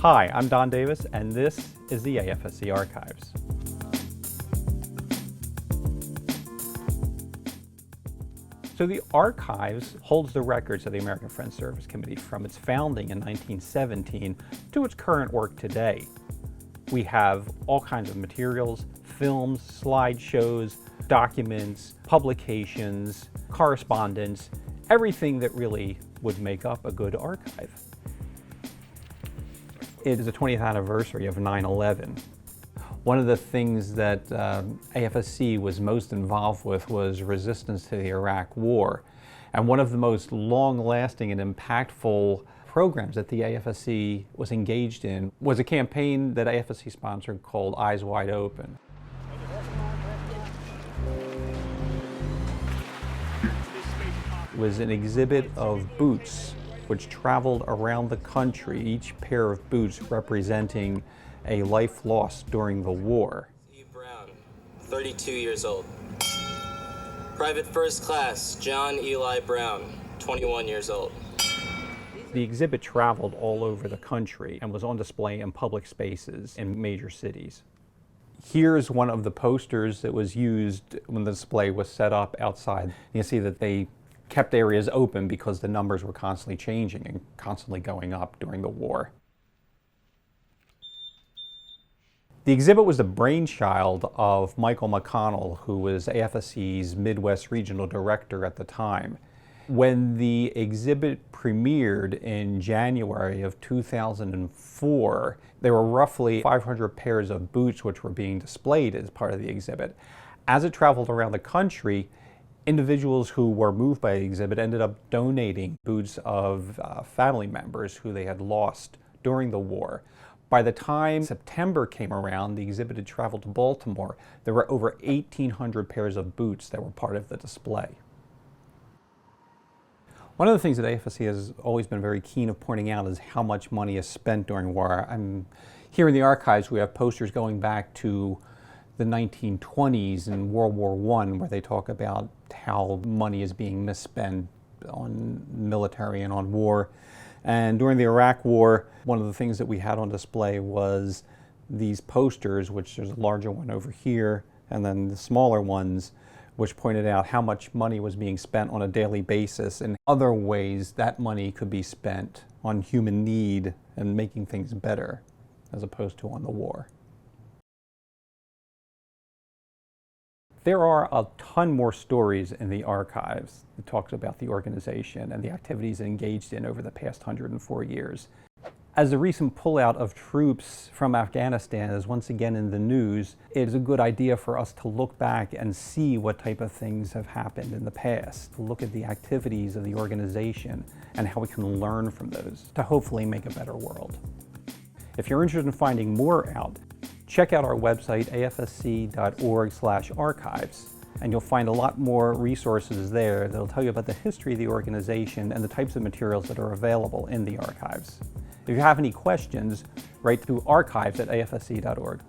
Hi, I'm Don Davis, and this is the AFSC Archives. So the Archives holds the records of the American Friends Service Committee from its founding in 1917 to its current work today. We have all kinds of materials, films, slideshows, documents, publications, correspondence, everything that really would make up a good archive. It is the 20th anniversary of 9/11. One of the things that AFSC was most involved with was resistance to the Iraq War. And one of the most long-lasting and impactful programs that the AFSC was engaged in was a campaign that AFSC sponsored called Eyes Wide Open. It was an exhibit of boots which traveled around the country, each pair of boots representing a life lost during the war. Steve Brown, 32 years old. Private First Class John Eli Brown, 21 years old. The exhibit traveled all over the country and was on display in public spaces in major cities. Here's one of the posters that was used when the display was set up outside. You can see that they kept areas open because the numbers were constantly changing and constantly going up during the war. The exhibit was the brainchild of Michael McConnell, who was AFSC's Midwest Regional Director at the time. When the exhibit premiered in January of 2004, there were roughly 500 pairs of boots which were being displayed as part of the exhibit. As it traveled around the country, individuals who were moved by the exhibit ended up donating boots of family members who they had lost during the war. By the time September came around, the exhibit had traveled to Baltimore. There were over 1,800 pairs of boots that were part of the display. One of the things that AFSC has always been very keen of pointing out is how much money is spent during war. Here in the archives, we have posters going back to the 1920s and World War I, where they talk about how money is being misspent on military and on war. And during the Iraq War, one of the things that we had on display was these posters, which there's a larger one over here, and then the smaller ones, which pointed out how much money was being spent on a daily basis and other ways that money could be spent on human need and making things better, as opposed to on the war. There are a ton more stories in the archives that talks about the organization and the activities it engaged in over the past 104 years. As the recent pullout of troops from Afghanistan is once again in the news, it is a good idea for us to look back and see what type of things have happened in the past, to look at the activities of the organization and how we can learn from those to hopefully make a better world. If you're interested in finding more out, check out our website, afsc.org/archives, and you'll find a lot more resources there that'll tell you about the history of the organization and the types of materials that are available in the archives. If you have any questions, write to archives@afsc.org.